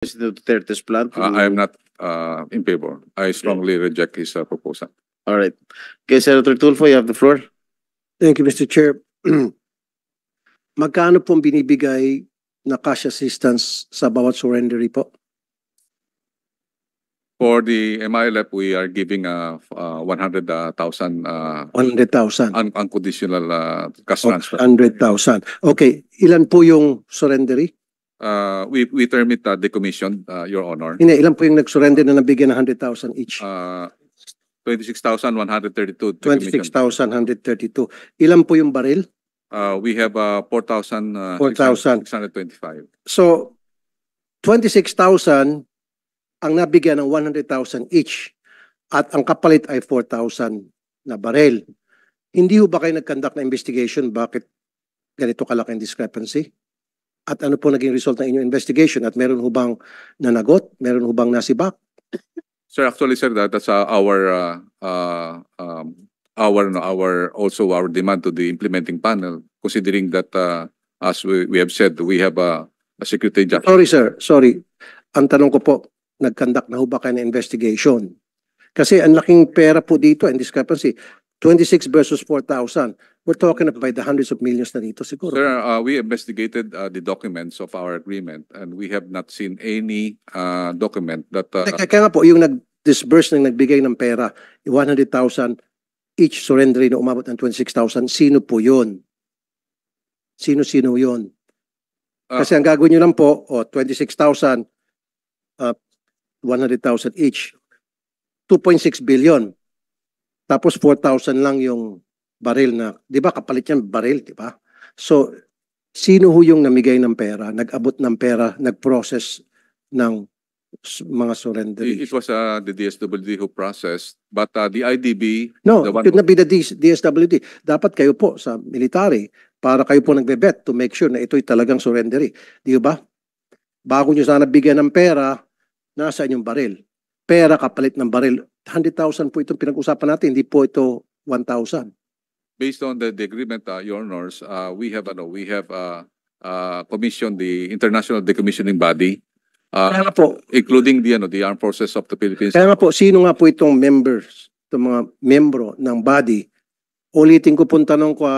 President Duterte's plan to... I am not in favor. I strongly reject his proposal. All right. Okay, Senator Tulfo, you have the floor. Thank you, Mr. Chair. Magkano pong binibigay na cash assistance sa bawat surrendery po? For the MILF, we are giving 100,000 100,000. unconditional cash transfer. 100,000. Okay. Ilan po yung surrendery? We term it decommissioned, Your Honor. Hindi, ilan po yung nag-surrender na nabigyan ng 100,000 each? 26,132. 26,132. Ilan po yung baril? We have 4,625. So, 26,000 ang nabigyan ng 100,000 each at ang kapalit ay 4,000 na baril. Hindi ho ba kayo nag-conduct na investigation bakit ganito kalaking discrepancy? At ano po naging result ng inyong investigation? At meron ho bang nanagot? Meron ho bang nasibak? Sir, actually, sir, that's our demand to the implementing panel, considering that, as we have said, we have a security job. Sorry, sir. Sorry. Ang tanong ko po, nag-conduct na ho ba kayo ng investigation? Kasi ang laking pera po dito and discrepancy. 26 versus 4,000. We're talking about the hundreds of millions na dito siguro. Sir, we investigated the documents of our agreement and we have not seen any document that... Kaya nga po, yung nag-disburse ng nagbigay ng pera, 100,000 each surrender na umabot ng 26,000, sino po yun? Sino-sino yun? Kasi ang gagawin nyo lang po, 26,000, 100,000 each. 2.6 billion. Tapos 4,000 lang yung baril na, di ba kapalit yan baril, di ba? So, sino ho yung namigay ng pera, nag-abot ng pera, nag-process ng mga surrender? It was the DSWD who processed, but the IDB... No, it should not be the DSWD. Dapat kayo po sa military para kayo po nagbe-bet to make sure na ito'y talagang surrendery. Di ba? Bago nyo sana bigyan ng pera, nasa inyong baril. Pera kapalit ng baril. 100,000 po itong pinag-usapan natin, hindi po ito 1,000. Based on the agreement, Your Honors, we have commissioned the International Decommissioning Body, Kaya nga po, including the Armed Forces of the Philippines. kaya nga po, sino nga po itong members, itong mga membro ng body? Ulitin ko pong tanong ko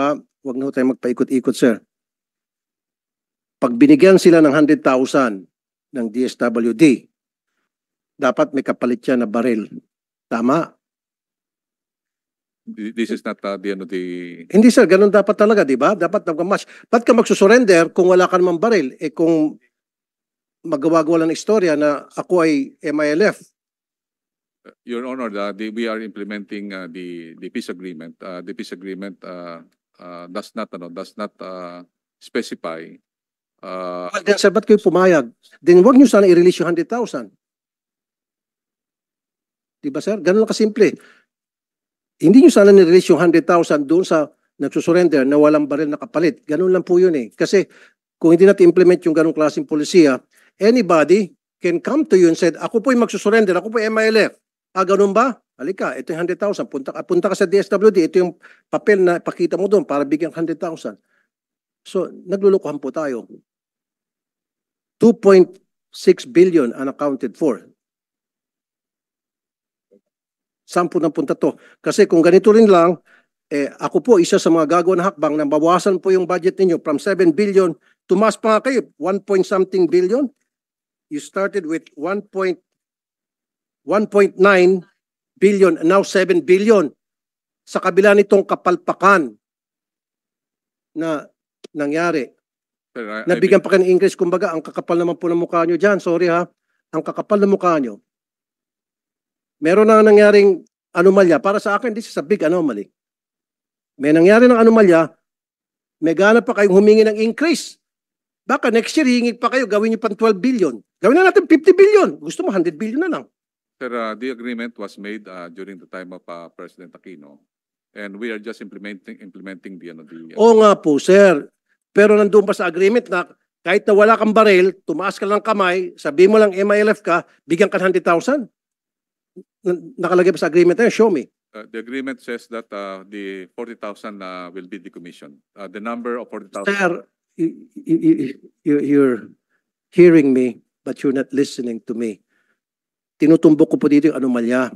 huwag na tayo magpaikot-ikot, sir. Pag binigyan sila ng 100,000 ng DSWD, dapat may kapalit siya na baril. Tama? This is not the Hindi sir, ganun dapat talaga, di ba? Dapat nag-match. Ba't ka magsusurrender kung wala ka namang baril? Kung magawa-gawa lang ng istorya na ako ay MILF. Your Honor, we are implementing the peace agreement. The peace agreement does not specify. Well, then sir, ba't kayo pumayag? Then wag nyo sana i-release yung 100,000. Di ba sir? Ganun lang kasimple. Hindi nyo sana ni-release yung 100,000 doon sa nagsusurrender na walang baril na kapalit. Ganun lang po yun eh. Kasi kung hindi natin implement yung ganung klaseng polisiya, anybody can come to you and said, ako po yung magsusurrender, ako po yung MILF. Ganun ba? Halika, ito yung 100,000. Punta ka sa DSWD, ito yung papel na pakita mo doon para bigyan 100,000. So, naglulukuhan po tayo. 2.6 billion unaccounted for. Saan po napunta to? Kasi kung ganito rin lang, ako po isa sa mga gagawa ng hakbang na bawasan po yung budget ninyo from 7 billion, tumaas pa nga kayo, 1 point something billion. You started with 1.9 billion, now 7 billion. Sa kabila nitong kapalpakan na nangyari. Nabigyan pa kayo ng increase, kumbaga, ang kakapal naman po ng mukha nyo dyan. Sorry ha, ang kakapal ng mukha nyo. Meron na nangyaring anomalya. Para sa akin, this is a big anomaly. May nangyari ng anomalya, may gana pa kayong humingi ng increase. Baka next year, hingit pa kayo, gawin nyo pang 12 billion. Gawin na natin 50 billion. Gusto mo, 100 billion na lang. Sir, the agreement was made during the time of President Aquino. And we are just implementing the... Oo nga po, sir. Pero nandun pa sa agreement na kahit na wala kang baril, tumaas ka lang kamay, sabi mo lang MILF ka, bigyan ka 100,000. Nakalagay pa sa agreement na yun, show me. The agreement says that the 40,000 will be decommissioned. The number of 40,000... Sir, you're hearing me. but you're not listening to me. Tinutumbok ko po dito yung anomalya.